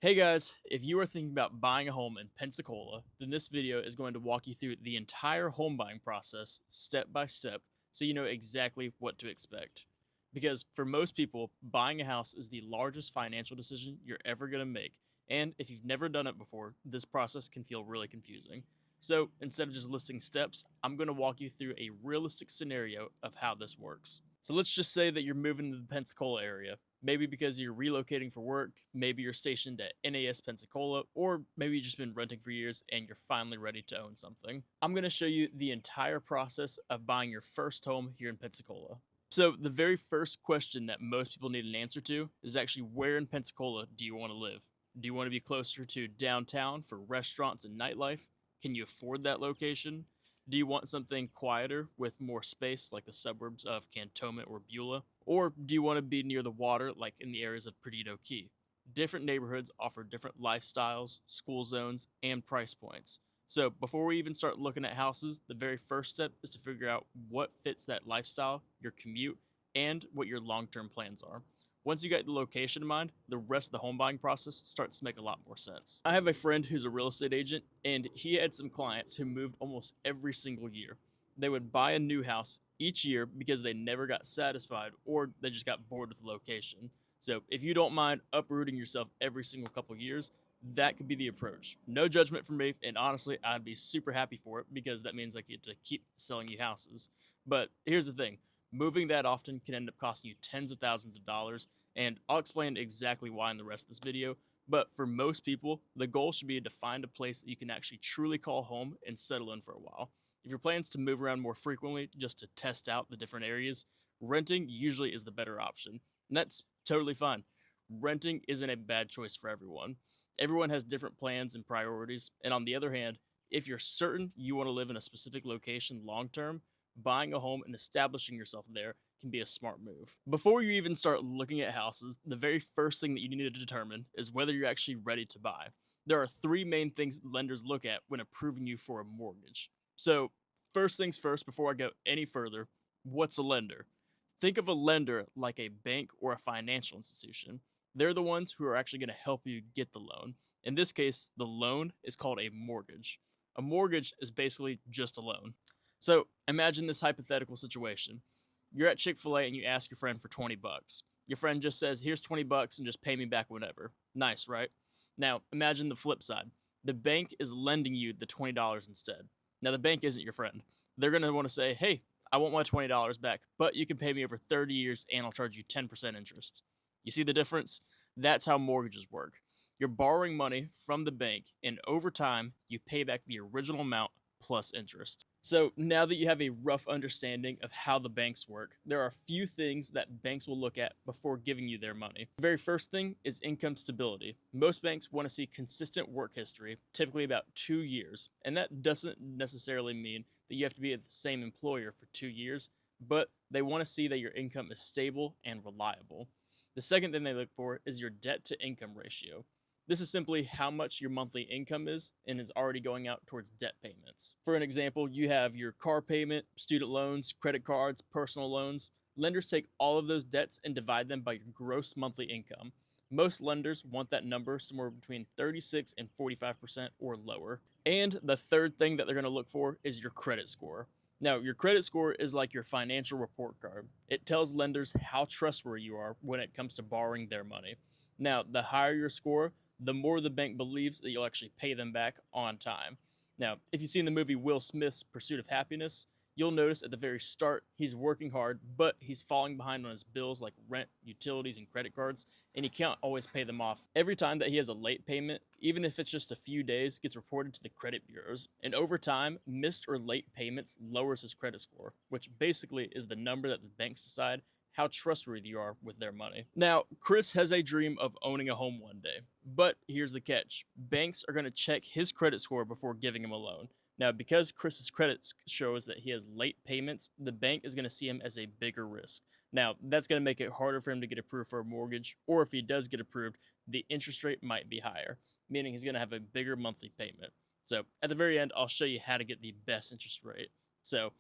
Hey guys, if you are thinking about buying a home in Pensacola, then this video is going to walk you through the entire home buying process step by step so you know exactly what to expect. Because for most people, buying a house is the largest financial decision you're ever going to make. And if you've never done it before, this process can feel really confusing. So instead of just listing steps, I'm going to walk you through a realistic scenario of how this works. So let's just say that you're moving to the Pensacola area. Maybe because you're relocating for work, maybe you're stationed at NAS Pensacola, or maybe you've just been renting for years and you're finally ready to own something. I'm going to show you the entire process of buying your first home here in Pensacola. So, the very first question that most people need an answer to is actually where in Pensacola do you want to live? Do you want to be closer to downtown for restaurants and nightlife? Can you afford that location? Do you want something quieter with more space like the suburbs of Cantonment or Beulah? Or do you want to be near the water like in the areas of Perdido Key? Different neighborhoods offer different lifestyles, school zones, and price points. So before we even start looking at houses, the very first step is to figure out what fits that lifestyle, your commute, and what your long-term plans are. Once you got the location in mind, the rest of the home buying process starts to make a lot more sense. I have a friend who's a real estate agent, and he had some clients who moved almost every single year. They would buy a new house each year because they never got satisfied or they just got bored with the location. So if you don't mind uprooting yourself every single couple years, that could be the approach. No judgment from me, and honestly, I'd be super happy for it because that means I get to keep selling you houses. But here's the thing, moving that often can end up costing you tens of thousands of dollars, and I'll explain exactly why in the rest of this video. But for most people, the goal should be to find a place that you can actually truly call home and settle in for a while. If your plans to move around more frequently just to test out the different areas, renting usually is the better option. And that's totally fine. Renting isn't a bad choice for everyone. Everyone has different plans and priorities, and on the other hand, if you're certain you want to live in a specific location long term, buying a home and establishing yourself there can be a smart move. Before you even start looking at houses, the very first thing that you need to determine is whether you're actually ready to buy. There are three main things lenders look at when approving you for a mortgage. So, first things first, before I go any further, what's a lender? Think of a lender like a bank or a financial institution. They're the ones who are actually going to help you get the loan. In this case, the loan is called a mortgage. A mortgage is basically just a loan. So imagine this hypothetical situation. You're at Chick-fil-A and you ask your friend for 20 bucks. Your friend just says, "Here's 20 bucks and just pay me back whenever." Nice, right? Now, imagine the flip side. The bank is lending you the $20 instead. Now, the bank isn't your friend. They're going to want to say, "Hey, I want my $20 back, but you can pay me over 30 years and I'll charge you 10% interest." You see the difference? That's how mortgages work. You're borrowing money from the bank, and over time, you pay back the original amount plus interest. So now that you have a rough understanding of how the banks work, there are a few things that banks will look at before giving you their money. The very first thing is income stability. Most banks want to see consistent work history, typically about 2 years, and that doesn't necessarily mean that you have to be at the same employer for 2 years, but they want to see that your income is stable and reliable. The second thing they look for is your debt to income ratio. This is simply how much your monthly income is and is already going out towards debt payments. For an example, you have your car payment, student loans, credit cards, personal loans. Lenders take all of those debts and divide them by your gross monthly income. Most lenders want that number somewhere between 36 and 45% or lower. And the third thing that they're going to look for is your credit score. Now, your credit score is like your financial report card. It tells lenders how trustworthy you are when it comes to borrowing their money. Now, the higher your score, the more the bank believes that you'll actually pay them back on time. Now, if you've seen the movie Will Smith's Pursuit of Happiness, you'll notice at the very start he's working hard, but he's falling behind on his bills like rent, utilities, and credit cards, and he can't always pay them off. Every time that he has a late payment, even if it's just a few days, gets reported to the credit bureaus, and over time, missed or late payments lowers his credit score, which basically is the number that the banks decide how trustworthy you are with their money. Now, Chris has a dream of owning a home one day, but here's the catch. Banks are going to check his credit score before giving him a loan. Now, because Chris's credit shows that he has late payments, the bank is going to see him as a bigger risk. Now, that's going to make it harder for him to get approved for a mortgage, or if he does get approved, the interest rate might be higher, meaning he's going to have a bigger monthly payment. So, at the very end, I'll show you how to get the best interest rate. So,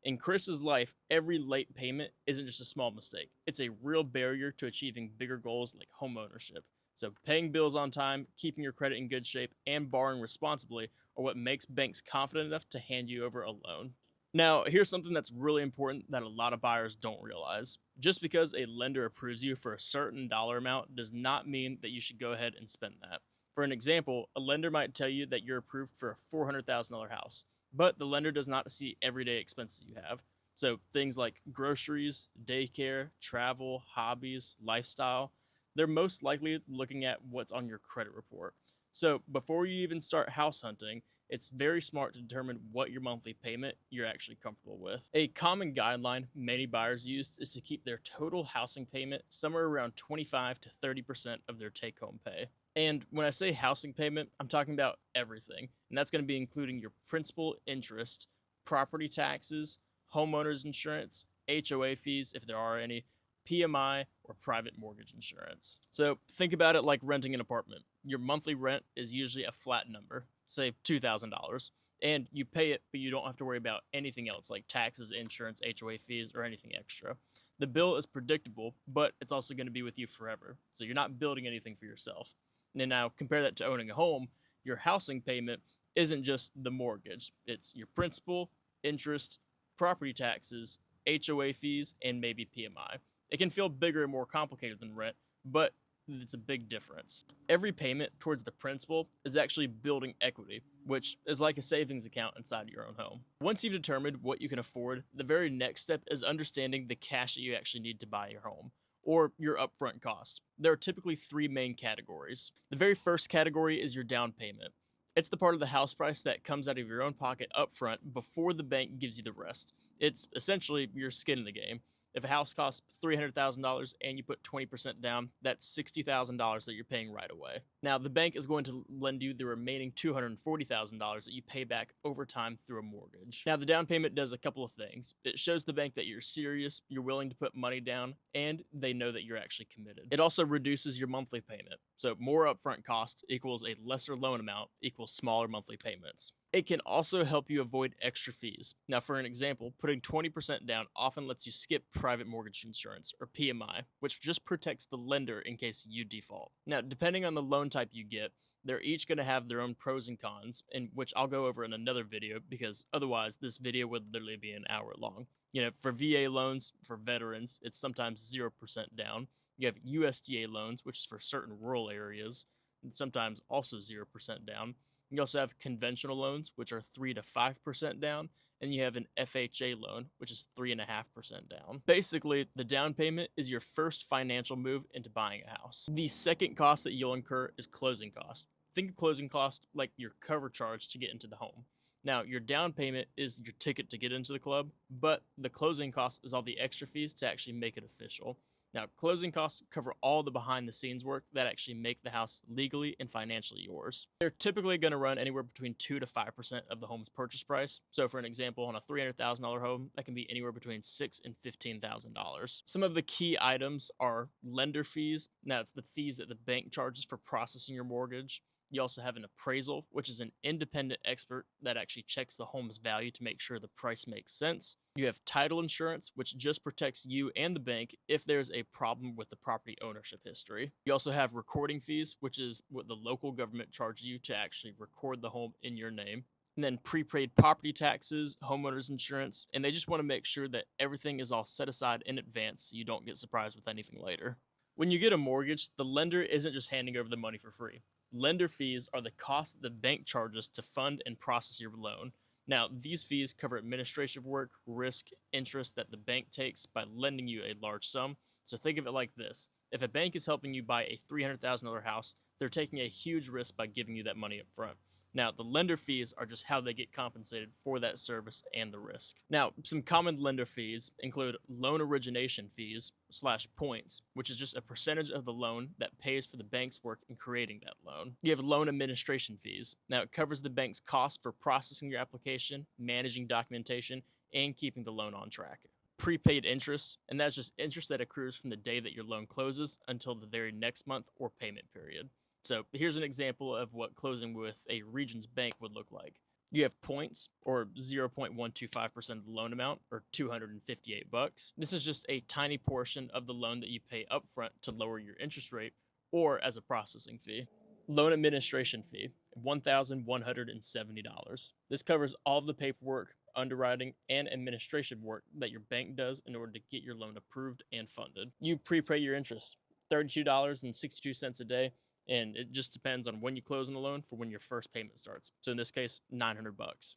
in Chris's life, every late payment isn't just a small mistake. It's a real barrier to achieving bigger goals like home ownership. So paying bills on time, keeping your credit in good shape, and borrowing responsibly are what makes banks confident enough to hand you over a loan. Now, here's something that's really important that a lot of buyers don't realize. Just because a lender approves you for a certain dollar amount does not mean that you should go ahead and spend that. For an example, a lender might tell you that you're approved for a $400,000 house, but the lender does not see everyday expenses you have. So things like groceries, daycare, travel, hobbies, lifestyle, they're most likely looking at what's on your credit report. So before you even start house hunting, it's very smart to determine what your monthly payment you're actually comfortable with. A common guideline many buyers use is to keep their total housing payment somewhere around 25 to 30% of their take-home pay. And when I say housing payment, I'm talking about everything. And that's going to be including your principal, interest, property taxes, homeowners insurance, HOA fees, if there are any, PMI, or private mortgage insurance. So think about it like renting an apartment. Your monthly rent is usually a flat number, say $2,000, and you pay it, but you don't have to worry about anything else like taxes, insurance, HOA fees, or anything extra. The bill is predictable, but it's also going to be with you forever, so you're not building anything for yourself. And now compare that to owning a home. Your housing payment isn't just the mortgage. It's your principal, interest, property taxes, HOA fees, and maybe PMI. It can feel bigger and more complicated than rent, but it's a big difference. Every payment towards the principal is actually building equity, which is like a savings account inside your own home. Once you've determined what you can afford, the very next step is understanding the cash that you actually need to buy your home, or your upfront cost. There are typically three main categories. The very first category is your down payment. It's the part of the house price that comes out of your own pocket upfront before the bank gives you the rest. It's essentially your skin in the game. If a house costs $300,000 and you put 20% down, that's $60,000 that you're paying right away. Now, the bank is going to lend you the remaining $240,000 that you pay back over time through a mortgage. Now, the down payment does a couple of things. It shows the bank that you're serious, you're willing to put money down, and they know that you're actually committed. It also reduces your monthly payment. So more upfront cost equals a lesser loan amount equals smaller monthly payments. It can also help you avoid extra fees. Now, for an example, putting 20% down often lets you skip private mortgage insurance, or PMI, which just protects the lender in case you default. Now, depending on the loan type you get, they're each going to have their own pros and cons, and which I'll go over in another video because otherwise this video would literally be an hour long. For VA loans, for veterans, it's sometimes 0% down. You have USDA loans, which is for certain rural areas, and sometimes also 0% down. You also have conventional loans, which are 3 to 5% down, and you have an FHA loan, which is 3.5% down. Basically, the down payment is your first financial move into buying a house. The second cost that you'll incur is closing cost. Think of closing cost like your cover charge to get into the home. Now, your down payment is your ticket to get into the club, but the closing cost is all the extra fees to actually make it official. Now, closing costs cover all the behind-the-scenes work that actually make the house legally and financially yours. They're typically going to run anywhere between 2 to 5% of the home's purchase price. So for an example, on a $300,000 home, that can be anywhere between $6,000 and $15,000. Some of the key items are lender fees. Now, it's the fees that the bank charges for processing your mortgage. You also have an appraisal, which is an independent expert that actually checks the home's value to make sure the price makes sense. You have title insurance, which just protects you and the bank if there's a problem with the property ownership history. You also have recording fees, which is what the local government charges you to actually record the home in your name. And then prepaid property taxes, homeowners insurance, and they just want to make sure that everything is all set aside in advance so you don't get surprised with anything later. When you get a mortgage, the lender isn't just handing over the money for free. Lender fees are the cost that the bank charges to fund and process your loan. Now, these fees cover administrative work, risk, interest that the bank takes by lending you a large sum. So think of it like this. If a bank is helping you buy a $300,000 house, they're taking a huge risk by giving you that money up front. Now, the lender fees are just how they get compensated for that service and the risk. Now, some common lender fees include loan origination fees / points, which is just a percentage of the loan that pays for the bank's work in creating that loan. You have loan administration fees. Now, it covers the bank's cost for processing your application, managing documentation, and keeping the loan on track. Prepaid interest, and that's just interest that accrues from the day that your loan closes until the very next month or payment period. So here's an example of what closing with a Regions bank would look like. You have points, or 0.125% of the loan amount, or $258. This is just a tiny portion of the loan that you pay upfront to lower your interest rate, or as a processing fee. Loan administration fee, $1,170. This covers all of the paperwork, underwriting, and administration work that your bank does in order to get your loan approved and funded. You prepay your interest, $32.62 a day, and it just depends on when you close on the loan for when your first payment starts. So in this case, $900.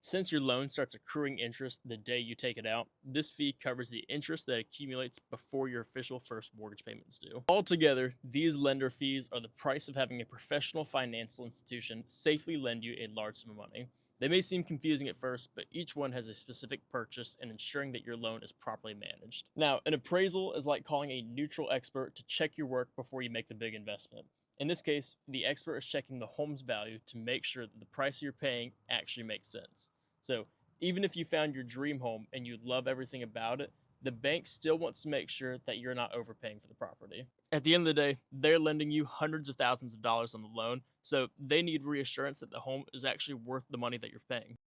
Since your loan starts accruing interest the day you take it out, this fee covers the interest that accumulates before your official first mortgage payment is due. Altogether, these lender fees are the price of having a professional financial institution safely lend you a large sum of money. They may seem confusing at first, but each one has a specific purchase and ensuring that your loan is properly managed. Now, an appraisal is like calling a neutral expert to check your work before you make the big investment. In this case, the expert is checking the home's value to make sure that the price you're paying actually makes sense. So, even if you found your dream home and you love everything about it, the bank still wants to make sure that you're not overpaying for the property. At the end of the day, they're lending you hundreds of thousands of dollars on the loan, so they need reassurance that the home is actually worth the money that you're paying.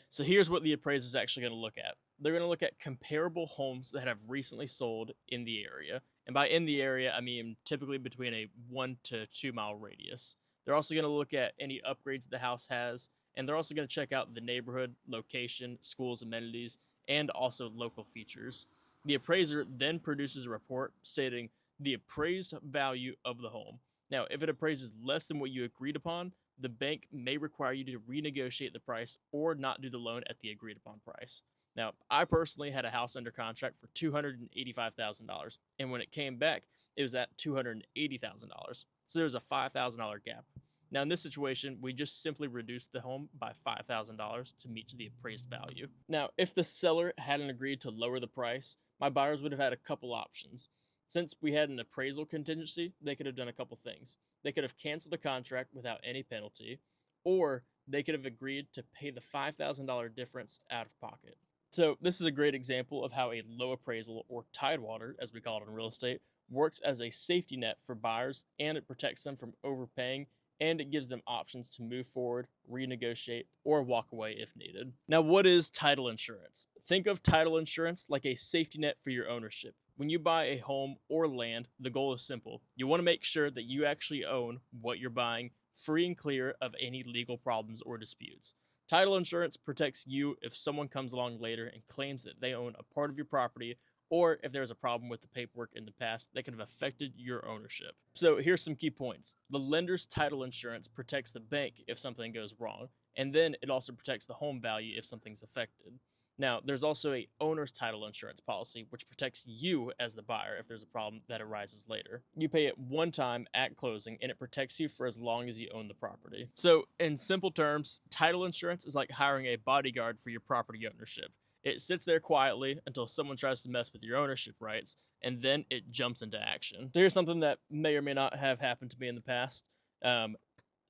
So here's what the appraiser is actually going to look at. They're going to look at comparable homes that have recently sold in the area. And by in the area, I mean typically between a 1 to 2 mile radius. They're also going to look at any upgrades the house has, and they're also going to check out the neighborhood, location, schools, amenities, and also local features. The appraiser then produces a report stating the appraised value of the home. Now, if it appraises less than what you agreed upon, the bank may require you to renegotiate the price or not do the loan at the agreed upon price. Now, I personally had a house under contract for $285,000, and when it came back, it was at $280,000. So there was a $5,000 gap. Now, in this situation, we just simply reduced the home by $5,000 to meet the appraised value. Now, if the seller hadn't agreed to lower the price, my buyers would have had a couple options. Since we had an appraisal contingency, they could have done a couple things. They could have canceled the contract without any penalty, or they could have agreed to pay the $5,000 difference out of pocket. So this is a great example of how a low appraisal, or tidewater, as we call it in real estate, works as a safety net for buyers, and it protects them from overpaying, and it gives them options to move forward, renegotiate, or walk away if needed. Now, what is title insurance? Think of title insurance like a safety net for your ownership. When you buy a home or land, the goal is simple. You want to make sure that you actually own what you're buying, free and clear of any legal problems or disputes. Title insurance protects you if someone comes along later and claims that they own a part of your property, or if there's a problem with the paperwork in the past that could have affected your ownership. So here's some key points. The lender's title insurance protects the bank if something goes wrong, and then it also protects the home value if something's affected. Now, there's also a owner's title insurance policy, which protects you as the buyer if there's a problem that arises later. You pay it one time at closing, and it protects you for as long as you own the property. So, in simple terms, title insurance is like hiring a bodyguard for your property ownership. It sits there quietly until someone tries to mess with your ownership rights, and then it jumps into action. So here's something that may or may not have happened to me in the past.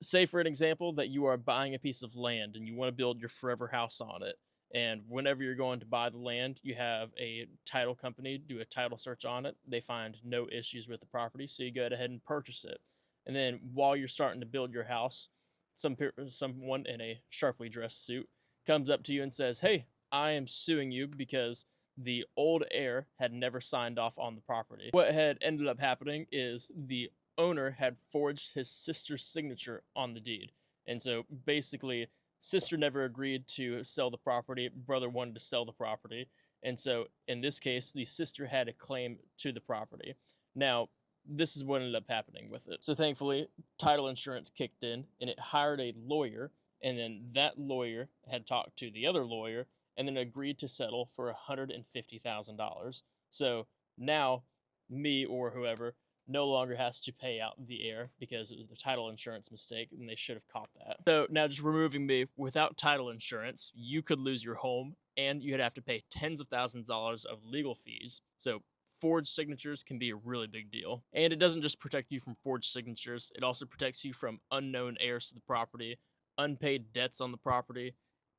Say, for an example, that you are buying a piece of land and you want to build your forever house on it. And whenever you're going to buy the land, you have a title company do a title search on it. They find no issues with the property, so you go ahead and purchase it. And then while you're starting to build your house, someone in a sharply dressed suit comes up to you and says, "Hey, I am suing you because the old heir had never signed off on the property." What had ended up happening is the owner had forged his sister's signature on the deed. And so basically, sister never agreed to sell the property, brother wanted to sell the property, and so in this case, the sister had a claim to the property. Now, this is what ended up happening with it. So thankfully, title insurance kicked in, and it hired a lawyer, and then that lawyer had talked to the other lawyer, and then agreed to settle for $150,000. So now, me or whoever no longer has to pay out the heir because it was the title insurance mistake and they should have caught that. So now, just removing me, without title insurance, you could lose your home and you'd have to pay tens of thousands of dollars of legal fees. So forged signatures can be a really big deal. And it doesn't just protect you from forged signatures, it also protects you from unknown heirs to the property, unpaid debts on the property,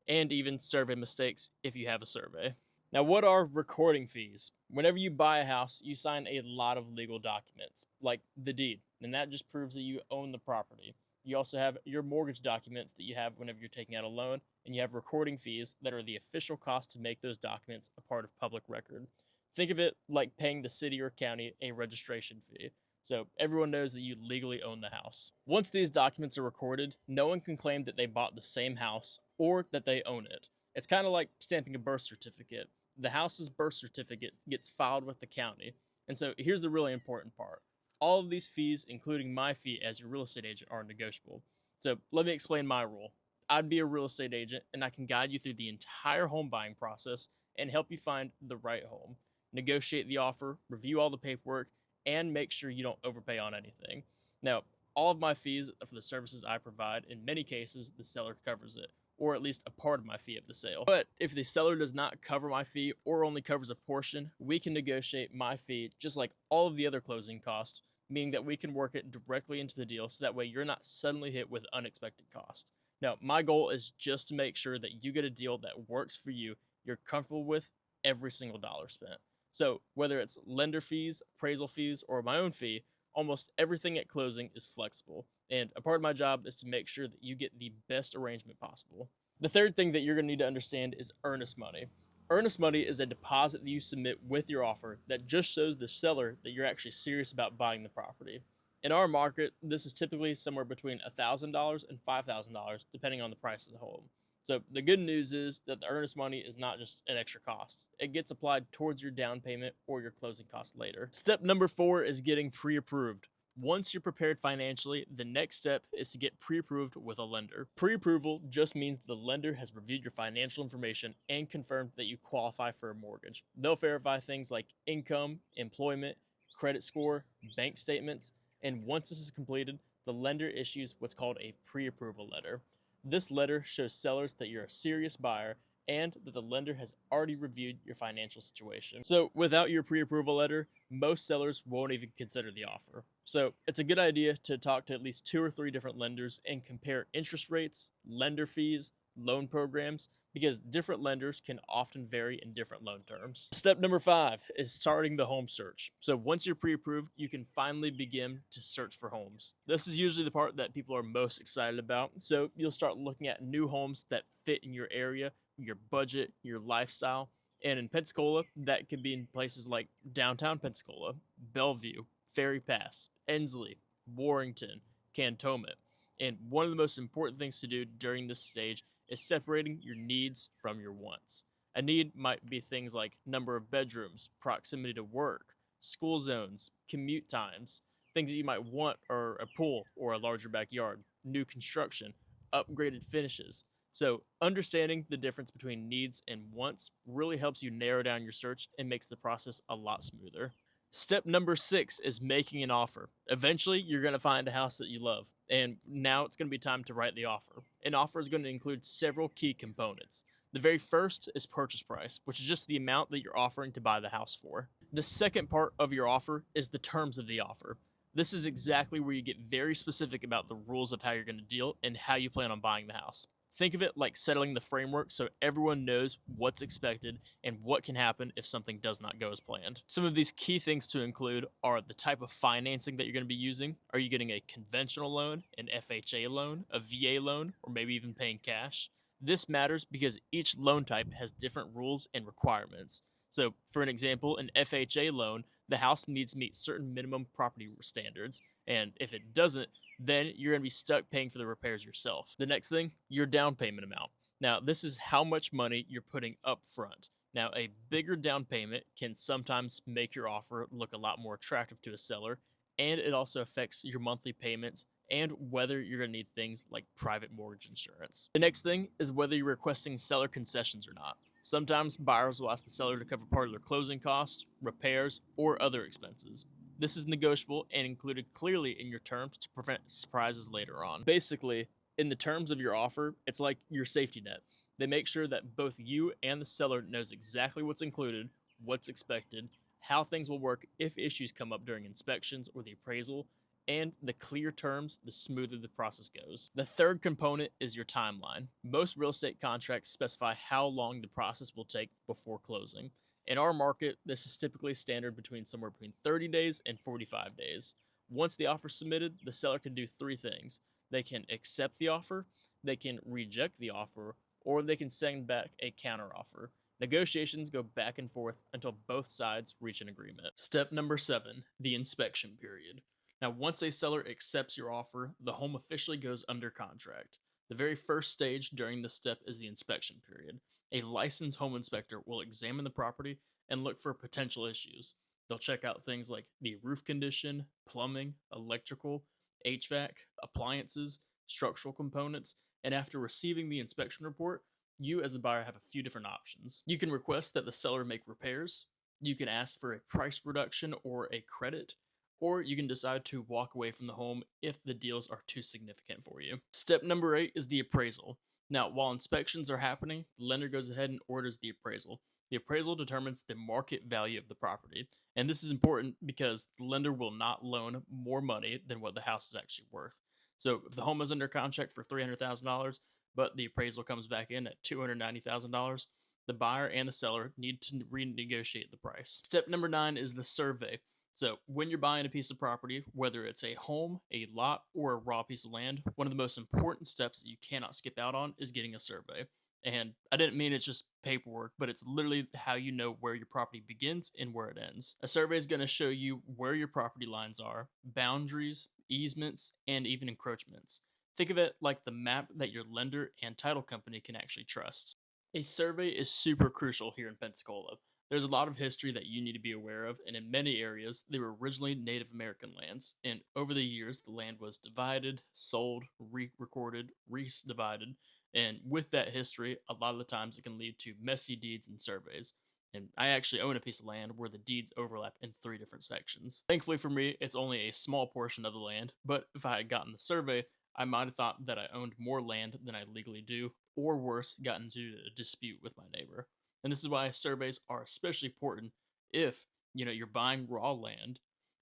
and even survey mistakes if you have a survey. Now, what are recording fees? Whenever you buy a house, you sign a lot of legal documents, like the deed, and that just proves that you own the property. You also have your mortgage documents that you have whenever you're taking out a loan, and you have recording fees that are the official cost to make those documents a part of public record. Think of it like paying the city or county a registration fee. so everyone knows that you legally own the house. Once these documents are recorded, no one can claim that they bought the same house or that they own it. It's kind of like stamping a birth certificate. The house's birth certificate gets filed with the county. And so here's the really important part. All of these fees, including my fee as your real estate agent, are negotiable. So let me explain my role. I'd be a real estate agent and I can guide you through the entire home buying process and help you find the right home, negotiate the offer, review all the paperwork, and make sure you don't overpay on anything. Now, all of my fees for the services I provide, in many cases, the seller covers it, or at least a part of my fee of the sale. But if the seller does not cover my fee or only covers a portion, we can negotiate my fee just like all of the other closing costs, meaning that we can work it directly into the deal so that way you're not suddenly hit with unexpected costs. Now, my goal is just to make sure that you get a deal that works for you, you're comfortable with every single dollar spent. So whether it's lender fees, appraisal fees, or my own fee, almost everything at closing is flexible. And a part of my job is to make sure that you get the best arrangement possible. The third thing that you're going to need to understand is earnest money. Earnest money is a deposit that you submit with your offer that just shows the seller that you're actually serious about buying the property. In our market, this is typically somewhere between $1,000 and $5,000, depending on the price of the home. So the good news is that the earnest money is not just an extra cost. It gets applied towards your down payment or your closing costs later. Step number 4 is getting pre-approved. Once you're prepared financially, the next step is to get pre-approved with a lender. Pre-approval just means the lender has reviewed your financial information and confirmed that you qualify for a mortgage. They'll verify things like income, employment, credit score, bank statements, and once this is completed, the lender issues what's called a pre-approval letter. This letter shows sellers that you're a serious buyer and that the lender has already reviewed your financial situation. So without your pre-approval letter, most sellers won't even consider the offer. So it's a good idea to talk to at least 2 or 3 different lenders and compare interest rates, lender fees, loan programs, because different lenders can often vary in different loan terms. Step number 5 is starting the home search. So once you're pre-approved, you can finally begin to search for homes. This is usually the part that people are most excited about. So you'll start looking at new homes that fit in your area, your budget, your lifestyle. And in Pensacola, that could be in places like downtown Pensacola, Bellevue, Ferry Pass, Ensley, Warrington, Cantonment. And one of the most important things to do during this stage is separating your needs from your wants. A need might be things like number of bedrooms, proximity to work, school zones, commute times. Things that you might want are a pool or a larger backyard, new construction, upgraded finishes. So understanding the difference between needs and wants really helps you narrow down your search and makes the process a lot smoother. Step number 6 is making an offer. Eventually, you're going to find a house that you love, and now it's going to be time to write the offer. An offer is going to include several key components. The very first is purchase price, which is just the amount that you're offering to buy the house for. The second part of your offer is the terms of the offer. This is exactly where you get very specific about the rules of how you're going to deal and how you plan on buying the house. Think of it like settling the framework so everyone knows what's expected and what can happen if something does not go as planned. Some of these key things to include are the type of financing that you're going to be using. Are you getting a conventional loan, an FHA loan, a VA loan, or maybe even paying cash? This matters because each loan type has different rules and requirements. So, for an example, an FHA loan, the house needs to meet certain minimum property standards, and if it doesn't, then you're going to be stuck paying for the repairs yourself. The next thing, your down payment amount. Now, this is how much money you're putting up front. Now, a bigger down payment can sometimes make your offer look a lot more attractive to a seller, and it also affects your monthly payments and whether you're going to need things like private mortgage insurance. The next thing is whether you're requesting seller concessions or not. Sometimes buyers will ask the seller to cover part of their closing costs, repairs, or other expenses. This is negotiable and included clearly in your terms to prevent surprises later on. Basically, in the terms of your offer, it's like your safety net. They make sure that both you and the seller knows exactly what's included, what's expected, how things will work if issues come up during inspections or the appraisal, and the clear terms, the smoother the process goes. The third component is your timeline. Most real estate contracts specify how long the process will take before closing. In our market, this is typically standard somewhere between 30 days and 45 days. Once the offer is submitted, the seller can do 3 things. They can accept the offer, they can reject the offer, or they can send back a counteroffer. Negotiations go back and forth until both sides reach an agreement. Step number 7, the inspection period. Now, once a seller accepts your offer, the home officially goes under contract. The very first stage during this step is the inspection period. A licensed home inspector will examine the property and look for potential issues. They'll check out things like the roof condition, plumbing, electrical, HVAC, appliances, structural components, and after receiving the inspection report, you as the buyer have a few different options. You can request that the seller make repairs, you can ask for a price reduction or a credit, or you can decide to walk away from the home if the deals are too significant for you. Step number 8 is the appraisal. Now, while inspections are happening, the lender goes ahead and orders the appraisal. The appraisal determines the market value of the property, and this is important because the lender will not loan more money than what the house is actually worth. So, if the home is under contract for $300,000, but the appraisal comes back in at $290,000, the buyer and the seller need to renegotiate the price. Step number 9 is the survey. So, when you're buying a piece of property, whether it's a home, a lot, or a raw piece of land, one of the most important steps that you cannot skip out on is getting a survey. And I didn't mean it's just paperwork, but it's literally how you know where your property begins and where it ends. A survey is going to show you where your property lines are, boundaries, easements, and even encroachments. Think of it like the map that your lender and title company can actually trust. A survey is super crucial here in Pensacola. There's a lot of history that you need to be aware of, and in many areas, they were originally Native American lands, and over the years, the land was divided, sold, re-recorded, re-divided, and with that history, a lot of the times it can lead to messy deeds and surveys. And I actually own a piece of land where the deeds overlap in 3 different sections. Thankfully for me, it's only a small portion of the land, but if I had gotten the survey, I might have thought that I owned more land than I legally do, or worse, got into a dispute with my neighbor. And this is why surveys are especially important if, you're buying raw land,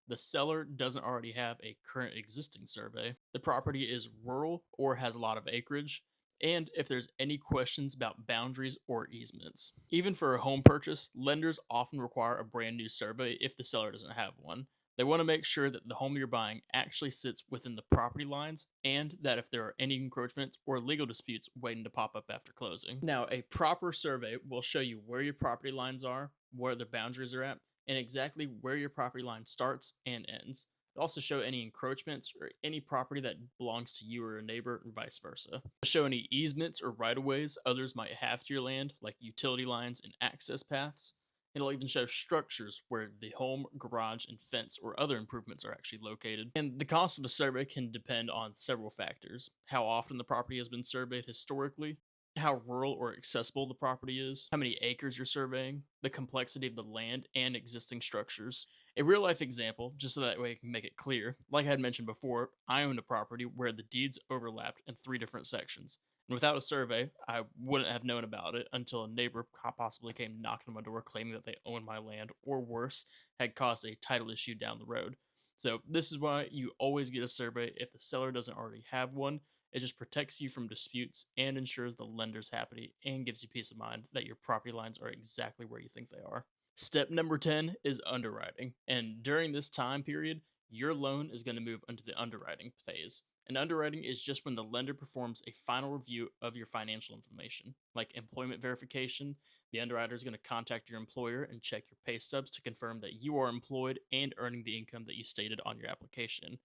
the seller doesn't already have a current existing survey, the property is rural or has a lot of acreage, and if there's any questions about boundaries or easements. Even for a home purchase, lenders often require a brand new survey if the seller doesn't have one. They want to make sure that the home you're buying actually sits within the property lines and that if there are any encroachments or legal disputes waiting to pop up after closing. Now, a proper survey will show you where your property lines are, where the boundaries are at, and exactly where your property line starts and ends. It'll also show any encroachments or any property that belongs to you or a neighbor, and vice versa. It'll show any easements or right of ways others might have to your land, like utility lines and access paths. It'll even show structures where the home, garage, and fence or other improvements are actually located. And the cost of a survey can depend on several factors: how often the property has been surveyed historically, how rural or accessible the property is, how many acres you're surveying, the complexity of the land and existing structures. A real life example, just so that way I can make it clear, like I had mentioned before, I owned a property where the deeds overlapped in 3 different sections. And without a survey, I wouldn't have known about it until a neighbor possibly came knocking on my door claiming that they owned my land, or worse, had caused a title issue down the road. So, this is why you always get a survey if the seller doesn't already have one. It just protects you from disputes and ensures the lender's happy and gives you peace of mind that your property lines are exactly where you think they are. Step number 10 is underwriting. And during this time period, your loan is going to move into the underwriting phase. And underwriting is just when the lender performs a final review of your financial information, like employment verification. The underwriter is going to contact your employer and check your pay stubs to confirm that you are employed and earning the income that you stated on your application.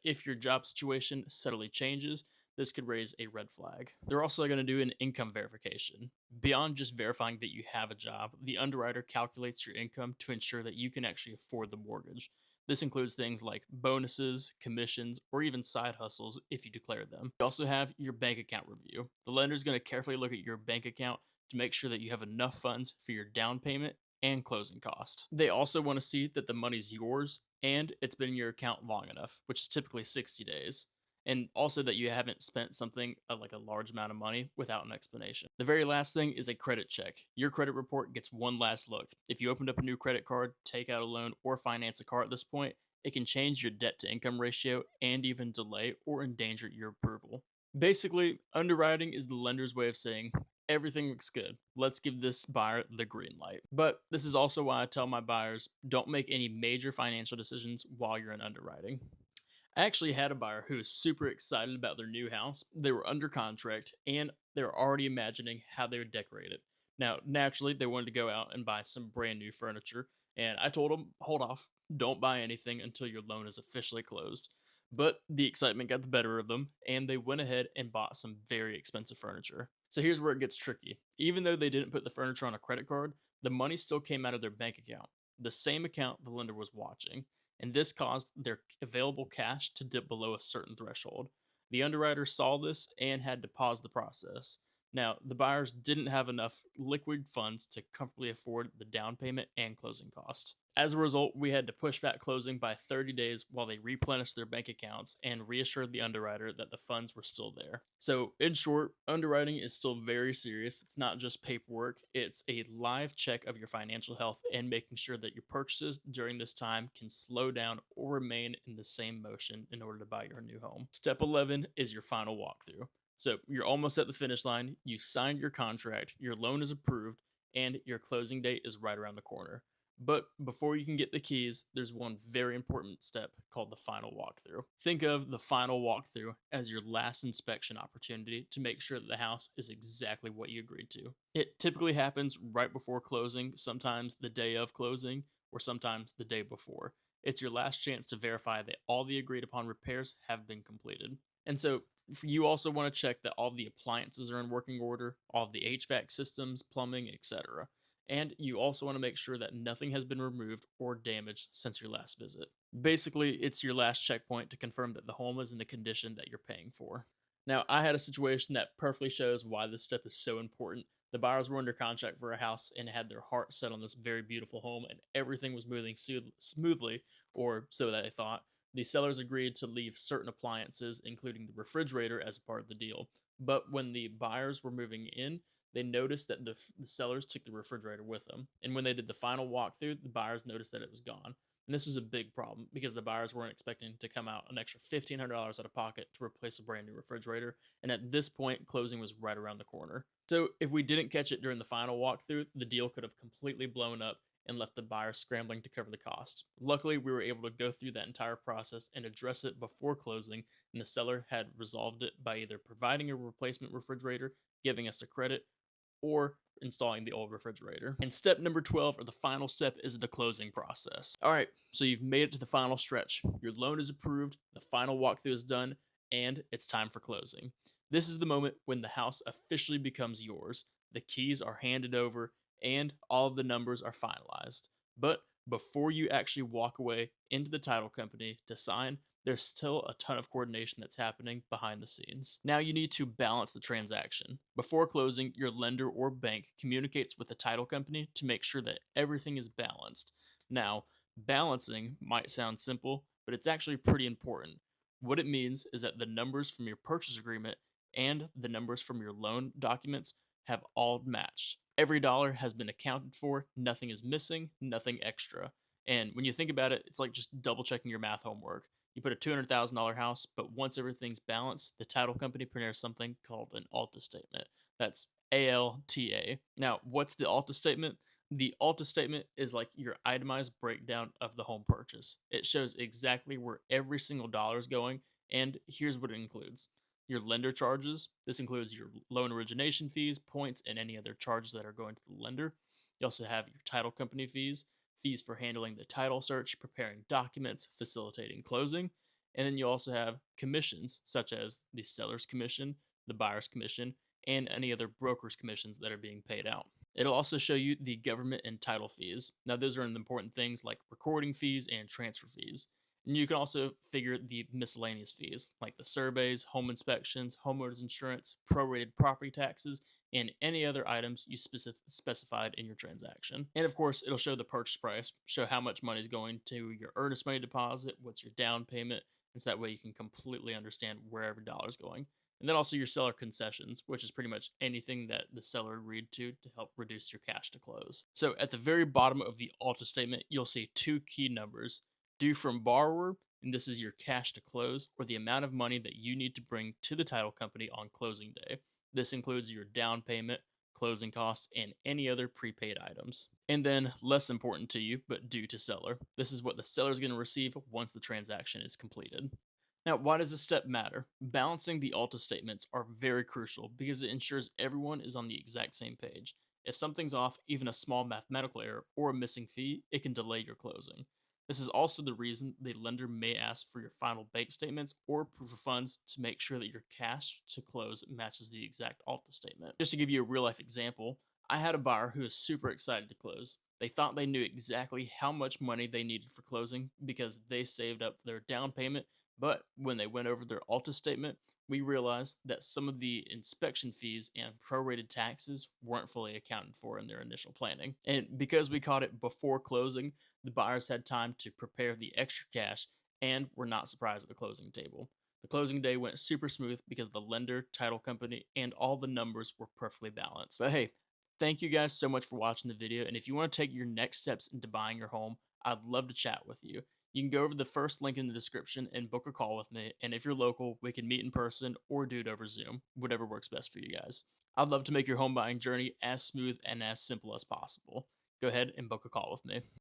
If your job situation subtly changes, this could raise a red flag. They're also going to do an income verification. Beyond just verifying that you have a job, the underwriter calculates your income to ensure that you can actually afford the mortgage. This includes things like bonuses, commissions, or even side hustles if you declare them. You also have your bank account review. The lender is going to carefully look at your bank account to make sure that you have enough funds for your down payment and closing cost. They also want to see that the money's yours and it's been in your account long enough, which is typically 60 days. And also that you haven't spent something like a large amount of money without an explanation. The very last thing is a credit check. Your credit report gets one last look. If you opened up a new credit card, take out a loan, or finance a car at this point, it can change your debt to income ratio and even delay or endanger your approval. Basically, underwriting is the lender's way of saying, everything looks good. Let's give this buyer the green light. But this is also why I tell my buyers, don't make any major financial decisions while you're in underwriting. I actually had a buyer who was super excited about their new house. They were under contract and they were already imagining how they would decorate it. Now, naturally, they wanted to go out and buy some brand new furniture, and I told them, hold off, don't buy anything until your loan is officially closed. But the excitement got the better of them, and they went ahead and bought some very expensive furniture. So here's where it gets tricky. Even though they didn't put the furniture on a credit card, the money still came out of their bank account, the same account the lender was watching, and this caused their available cash to dip below a certain threshold. The underwriter saw this and had to pause the process. Now, the buyers didn't have enough liquid funds to comfortably afford the down payment and closing costs. As a result, we had to push back closing by 30 days while they replenished their bank accounts and reassured the underwriter that the funds were still there. So, in short, underwriting is still very serious. It's not just paperwork, it's a live check of your financial health and making sure that your purchases during this time can slow down or remain in the same motion in order to buy your new home. Step 11 is your final walkthrough. So you're almost at the finish line, you signed your contract, your loan is approved, and your closing date is right around the corner. But before you can get the keys, there's one very important step called the final walkthrough. Think of the final walkthrough as your last inspection opportunity to make sure that the house is exactly what you agreed to. It typically happens right before closing, sometimes the day of closing, or sometimes the day before. It's your last chance to verify that all the agreed upon repairs have been completed. And so you also want to check that all the appliances are in working order, all of the HVAC systems, plumbing, etc. And you also want to make sure that nothing has been removed or damaged since your last visit. Basically, it's your last checkpoint to confirm that the home is in the condition that you're paying for. Now, I had a situation that perfectly shows why this step is so important. The buyers were under contract for a house and had their heart set on this very beautiful home, and everything was moving smoothly, or so they thought. The sellers agreed to leave certain appliances, including the refrigerator, as part of the deal. But when the buyers were moving in, they noticed that the sellers took the refrigerator with them. And when they did the final walkthrough, the buyers noticed that it was gone. And this was a big problem because the buyers weren't expecting to come out an extra $1,500 out of pocket to replace a brand new refrigerator. And at this point, closing was right around the corner. So if we didn't catch it during the final walkthrough, the deal could have completely blown up and left the buyer scrambling to cover the cost. Luckily, we were able to go through that entire process and address it before closing, and the seller had resolved it by either providing a replacement refrigerator, giving us a credit, or installing the old refrigerator. And step number 12, or the final step, is the closing process. All right, so you've made it to the final stretch. Your loan is approved, the final walkthrough is done, and it's time for closing. This is the moment when the house officially becomes yours. The keys are handed over, and all of the numbers are finalized. But before you actually walk away into the title company to sign, there's still a ton of coordination that's happening behind the scenes. Now you need to balance the transaction. Before closing, your lender or bank communicates with the title company to make sure that everything is balanced. Now, balancing might sound simple, but it's actually pretty important. What it means is that the numbers from your purchase agreement and the numbers from your loan documents have all matched. Every dollar has been accounted for, nothing is missing, nothing extra. And when you think about it, it's like just double checking your math homework. You put a $200,000 house, but once everything's balanced, the title company prepares something called an ALTA statement. That's ALTA. Now, what's the ALTA statement? The ALTA statement is like your itemized breakdown of the home purchase. It shows exactly where every single dollar is going, and here's what it includes. Your lender charges. This includes your loan origination fees, points, and any other charges that are going to the lender. You also have your title company fees, fees for handling the title search, preparing documents, facilitating closing. And then you also have commissions, such as the seller's commission, the buyer's commission, and any other broker's commissions that are being paid out. It'll also show you the government and title fees. Now, those are important things like recording fees and transfer fees. And you can also figure the miscellaneous fees, like the surveys, home inspections, homeowners insurance, prorated property taxes, and any other items you specified in your transaction. And of course, it'll show the purchase price, show how much money is going to your earnest money deposit, what's your down payment, and so that way you can completely understand where every dollar is going. And then also your seller concessions, which is pretty much anything that the seller agreed to help reduce your cash to close. So at the very bottom of the ALTA statement, you'll see two key numbers: due from borrower, and this is your cash to close, or the amount of money that you need to bring to the title company on closing day. This includes your down payment, closing costs, and any other prepaid items. And then, less important to you, but due to seller, this is what the seller is going to receive once the transaction is completed. Now, why does this step matter? Balancing the ALTA statements are very crucial because it ensures everyone is on the exact same page. If something's off, even a small mathematical error or a missing fee, it can delay your closing. This is also the reason the lender may ask for your final bank statements or proof of funds to make sure that your cash to close matches the exact Alta statement. Just to give you a real life example, I had a buyer who was super excited to close. They thought they knew exactly how much money they needed for closing because they saved up their down payment, but when they went over their Alta statement, we realized that some of the inspection fees and prorated taxes weren't fully accounted for in their initial planning. And because we caught it before closing, the buyers had time to prepare the extra cash and were not surprised at the closing table. The closing day went super smooth because the lender, title company, and all the numbers were perfectly balanced. But hey, thank you guys so much for watching the video. And if you want to take your next steps into buying your home, I'd love to chat with you. You can go over the first link in the description and book a call with me. And if you're local, we can meet in person or do it over Zoom, whatever works best for you guys. I'd love to make your home buying journey as smooth and as simple as possible. Go ahead and book a call with me.